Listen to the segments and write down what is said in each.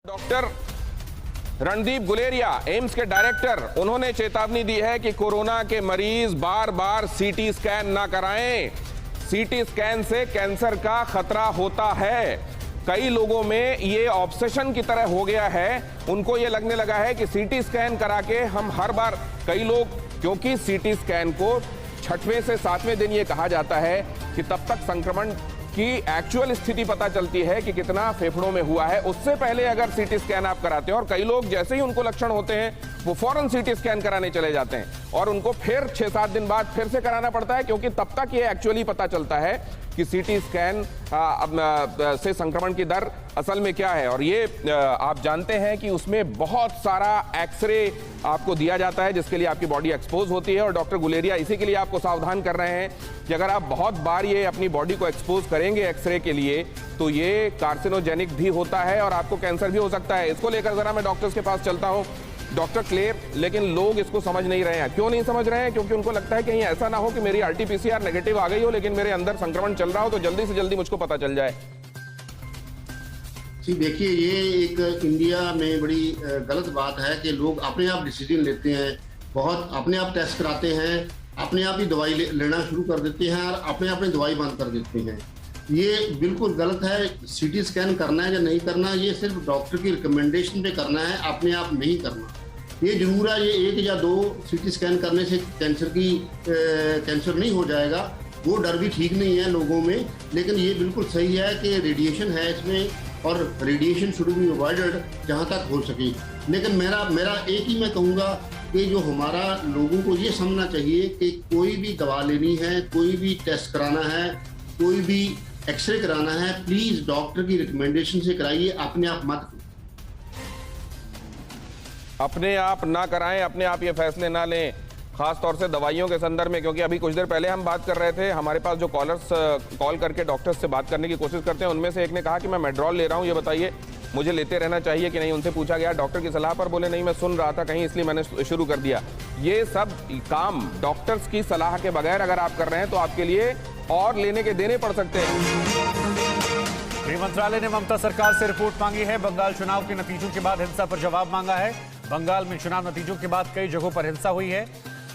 Doctor Randeep Guleria AIIMS के director, उन्होंने चेतावनी दी है कि कोरोना के मरीज बार बार सीटी स्कैन ना कराएं। सीटी स्कैन से कैंसर का खतरा होता है। कई लोगों में ये ऑब्सेशन की तरह हो गया है, उनको ये लगने लगा है कि सीटी स्कैन करा के हम हर बार, कई लोग, क्योंकि सीटी स्कैन को 6वें से 7वें दिन ये कहा जाता है कि तब तक संक्रमण की एक्चुअल स्थिति पता चलती है कि कितना फेफड़ों में हुआ है। उससे पहले अगर सीटी स्कैन आप कराते हैं, और कई लोग जैसे ही उनको लक्षण होते हैं वो फौरन सीटी स्कैन कराने चले जाते हैं और उनको फिर 6-7 दिन बाद फिर से कराना पड़ता है, क्योंकि तब तक ये एक्चुअली पता चलता है कि सीटी स्कैन से संक्रमण की दर असल में क्या है। और ये आप जानते हैं कि उसमें बहुत सारा एक्सरे आपको दिया जाता है जिसके लिए आपकी बॉडी एक्सपोज होती है, और डॉक्टर गुलेरिया इसी के लिए आपको सावधान कर रहे हैं कि अगर आप बहुत बार ये अपनी बॉडी को एक्सपोज करेंगे एक्सरे के लिए तो ये कार्सिनोजेनिक भी होता है और आपको कैंसर भी हो सकता है। इसको लेकर जरा मैं डॉक्टर्स के पास चलता हूं, डॉक्टर क्लेर, लेकिन लोग इसको समझ नहीं रहे हैं। क्यों नहीं समझ रहे हैं? क्योंकि उनको लगता है कहीं ऐसा ना हो कि मेरी आरटीपीसीआर नेगेटिव आ गई हो लेकिन मेरे अंदर संक्रमण चल रहा हो, तो जल्दी से जल्दी मुझको पता चल जाए। जी देखिए, ये एक इंडिया में बड़ी गलत बात है कि लोग अपने आप डिसीजन लेते हैं, बहुत अपने आप टेस्ट कराते हैं, अपने आप ही दवाई लेना शुरू कर देते हैं और अपने आप दवाई बंद कर देते हैं। ये बिल्कुल गलत है। सीटी स्कैन करना है या नहीं करना, ये सिर्फ डॉक्टर की रिकमेंडेशन पे करना है, अपने आप नहीं करना। ये जरूर है, ये 1 या 2 सीटी स्कैन करने से कैंसर नहीं हो जाएगा, वो डर भी ठीक नहीं है लोगों में। लेकिन ये बिल्कुल सही है कि रेडिएशन है इसमें, और रेडिएशन शुड बी अवॉइडेड जहाँ तक हो सके। लेकिन मेरा एक ही मैं कहूँगा कि जो हमारा लोगों को ये समझना चाहिए कि कोई भी दवा लेनी है, कोई भी टेस्ट कराना है, कोई भी एक्सरे कराना है, प्लीज डॉक्टर की रिकमेंडेशन से कराइए, अपने आप मत। अपने आप ना कराएं, अपने आप ये फैसले ना लें, खास तौर से दवाइयों के संदर्भ में। क्योंकि अभी कुछ देर पहले हम बात कर रहे थे, हमारे पास जो कॉलर्स कॉल करके डॉक्टर्स से बात करने की कोशिश करते हैं, उनमें से एक ने कहा कि मैं मेड्रॉल ले रहा हूं, ये बताइए मुझे लेते रहना चाहिए कि नहीं। उनसे पूछा गया डॉक्टर की सलाह पर, बोले नहीं मैं सुन रहा था कहीं इसलिए मैंने शुरू कर दिया। ये सब काम डॉक्टर्स की सलाह के बगैर अगर आप कर रहे हैं तो आपके लिए और लेने के देने पड़ सकते हैं। गृह मंत्रालय ने ममता सरकार से रिपोर्ट मांगी है। बंगाल चुनाव के नतीजों के बाद हिंसा पर जवाब मांगा है। बंगाल में चुनाव नतीजों के बाद कई जगहों पर हिंसा हुई है,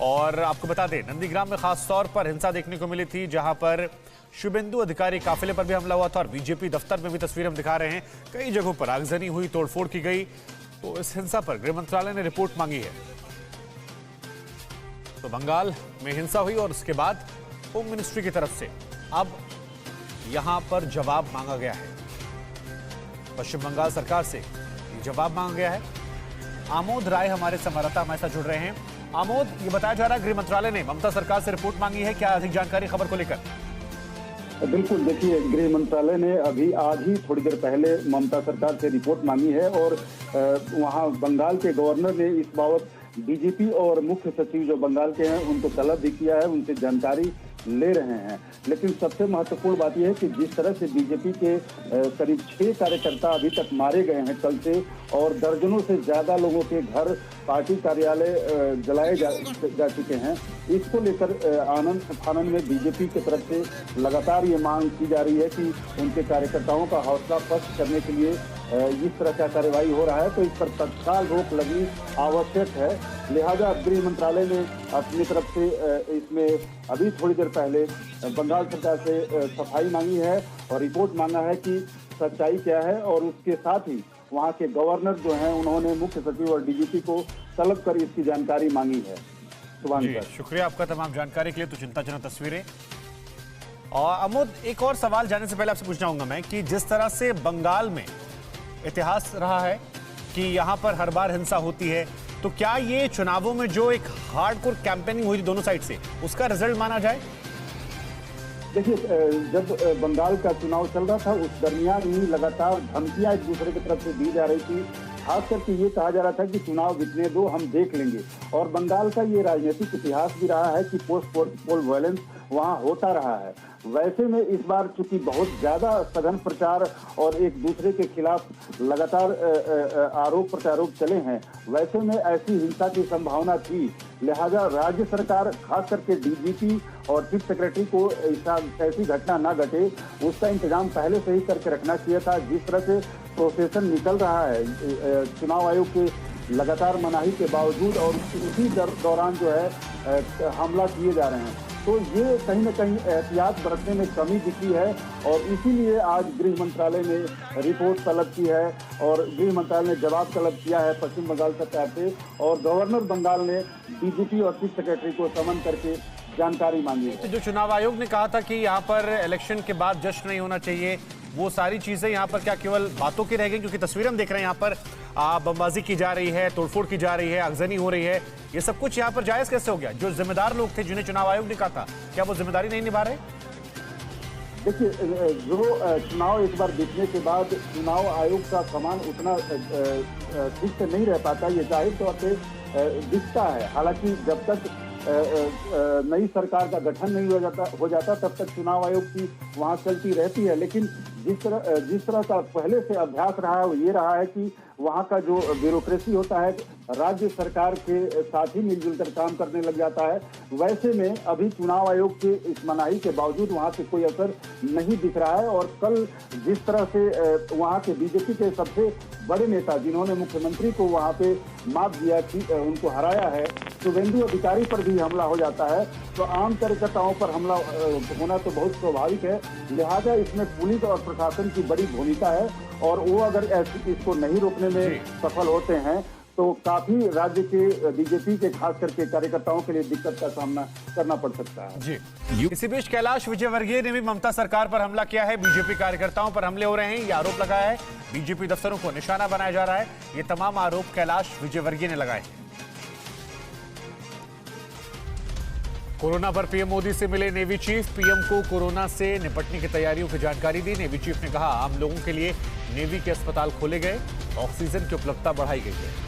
और आपको बता दें नंदीग्राम में खास तौर पर हिंसा देखने को मिली थी, जहां पर शुभेंदु अधिकारी काफिले पर भी हमला हुआ था, और बीजेपी दफ्तर में भी तस्वीर हम दिखा रहे हैं। कई जगहों पर आगजनी हुई, तोड़फोड़ की गई। तो इस हिंसा पर गृह मंत्रालय ने रिपोर्ट मांगी है। तो बंगाल में हिंसा हुई और उसके बाद होम मिनिस्ट्री की तरफ से अब यहां पर जवाब मांगा गया है। पश्चिम बंगाल सरकार से जवाब मांगा गया है। आमोद राय हमारे संवाददाता हमारे साथ जुड़ रहे हैं। आमोद, ये बताया जा रहा है गृह मंत्रालय ने ममता सरकार से रिपोर्ट मांगी है, क्या अधिक जानकारी खबर को लेकर? बिल्कुल, देखिए गृह मंत्रालय ने अभी आज ही थोड़ी देर पहले ममता सरकार से रिपोर्ट मांगी है, और वहां बंगाल के गवर्नर ने इस बाबत डीजीपी और मुख्य सचिव जो बंगाल के हैं उनको तलब भी किया है, उनसे जानकारी ले रहे हैं। लेकिन सबसे महत्वपूर्ण बात यह है कि जिस तरह से बीजेपी के करीब 6 कार्यकर्ता अभी तक मारे गए हैं कल से, और दर्जनों से ज्यादा लोगों के घर, पार्टी कार्यालय जलाए जा चुके हैं, इसको लेकर आनंद फानन में बीजेपी की तरफ से लगातार ये मांग की जा रही है कि उनके कार्यकर्ताओं का हौसला पस्त करने के लिए इस तरह का कार्रवाई हो रहा है, तो इस पर तत्काल रोक लगनी आवश्यक है। लिहाजा गृह मंत्रालय ने अपनी तरफ से इसमें अभी थोड़ी देर पहले बंगाल सरकार से सफाई मांगी है और रिपोर्ट मांगा है कि सच्चाई क्या है, और उसके साथ ही वहाँ के गवर्नर जो हैं उन्होंने मुख्य सचिव और डीजीपी को तलब कर इसकी जानकारी मांगी है। शुक्रिया आपका तमाम जानकारी के लिए। तो चिंताजनक तस्वीरें। और अमोद, एक और सवाल जाने से पहले आपसे पूछना चाहूंगा मैं कि जिस तरह से बंगाल में इतिहास रहा है कि यहाँ पर हर बार हिंसा होती है, तो क्या ये चुनावों में जो एक हार्डकोर कैंपेनिंग हुई थी दोनों साइड से, उसका रिजल्ट माना जाए? देखिए, जब बंगाल का चुनाव चल रहा था उस दरमियान ही लगातार धमकियां एक दूसरे की तरफ से दी जा रही थी। खास करके ये कहा जा रहा था कि चुनाव जीतने दो, हम देख लेंगे। और बंगाल का ये राजनीतिक इतिहास भी रहा है कि पोस्ट पोल वायलेंस वहां होता रहा है। वैसे में इस बार चूंकि बहुत ज्यादा सघन प्रचार और एक दूसरे के खिलाफ लगातार आरोप प्रत्यारोप चले हैं, वैसे में ऐसी हिंसा की संभावना थी। लिहाजा राज्य सरकार खास करके डीजीपी और चीफ सेक्रेटरी को ऐसी घटना ना घटे उसका इंतजाम पहले से ही करके रखना चाहिए था। जिस तरह से प्रोसेसन निकल रहा है चुनाव आयोग के लगातार मनाही के बावजूद और उसी दौरान जो है हमला किए जा रहे हैं, तो ये कहीं ना कहीं एहतियात बरतने में कमी दिखी है और इसीलिए आज गृह मंत्रालय ने रिपोर्ट तलब की है और गृह मंत्रालय ने जवाब तलब किया है पश्चिम बंगाल सरकार से और गवर्नर बंगाल ने डीजीपी और चीफ सेक्रेटरी को समन करके जानकारी मांगी। तो जो चुनाव आयोग ने कहा था कि यहाँ पर इलेक्शन के बाद जश्न नहीं होना चाहिए, वो सारी चीजें यहाँ पर क्या केवल बातों की रह गई? क्योंकि तस्वीर हम देख रहे हैं यहाँ पर बमबाजी की जा रही है, तोड़फोड़ की जा रही है, आगजनी हो रही है, ये सब कुछ यहाँ पर जायज कैसे हो गया? जो जिम्मेदार लोग थे जिन्हें चुनाव आयोग ने कहा था, क्या वो जिम्मेदारी नहीं निभा रहे? देखिए, जो चुनाव एक बार बीतने के बाद चुनाव आयोग का कमान उतना ठीक से नहीं रह पाता, ये जाहिर तौर पे दिखता है। हालांकि जब तक नई सरकार का गठन नहीं हो जाता तब तक चुनाव आयोग की वहां चलती रहती है। लेकिन जिस तरह का पहले से अभ्यास रहा है वो ये रहा है कि वहाँ का जो ब्यूरोक्रेसी होता है राज्य सरकार के साथ ही मिलजुल कर काम करने लग जाता है। वैसे में अभी चुनाव आयोग के इस मनाही के बावजूद वहाँ से कोई असर नहीं दिख रहा है और कल जिस तरह से वहाँ के बीजेपी के सबसे बड़े नेता जिन्होंने मुख्यमंत्री को वहाँ पे मात दिया कि उनको हराया है, शुभेंदु अधिकारी पर भी हमला हो जाता है, तो आम कार्यकर्ताओं पर हमला होना तो बहुत स्वाभाविक है। लिहाजा इसमें पुलिस और प्रशासन की बड़ी भूमिका है और वो अगर इसको नहीं रोकने में सफल होते हैं तो काफी राज्य के बीजेपी के खास करके कार्यकर्ताओं के लिए दिक्कत का सामना करना पड़ सकता है। जी, इसी बीच कैलाश विजयवर्गीय ने भी ममता सरकार पर हमला किया है। बीजेपी कार्यकर्ताओं पर हमले हो रहे हैं, ये आरोप लगाया है। बीजेपी दफ्तरों को निशाना बनाया जा रहा है। ये तमाम आरोप कैलाश विजयवर्गीय ने लगाए हैं। कोरोना पर पीएम मोदी से मिले नेवी चीफ, पीएम को कोरोना से निपटने की तैयारियों की जानकारी दी। नेवी चीफ ने कहा आम लोगों के लिए नेवी के अस्पताल खोले गए, ऑक्सीजन की उपलब्धता बढ़ाई गई है।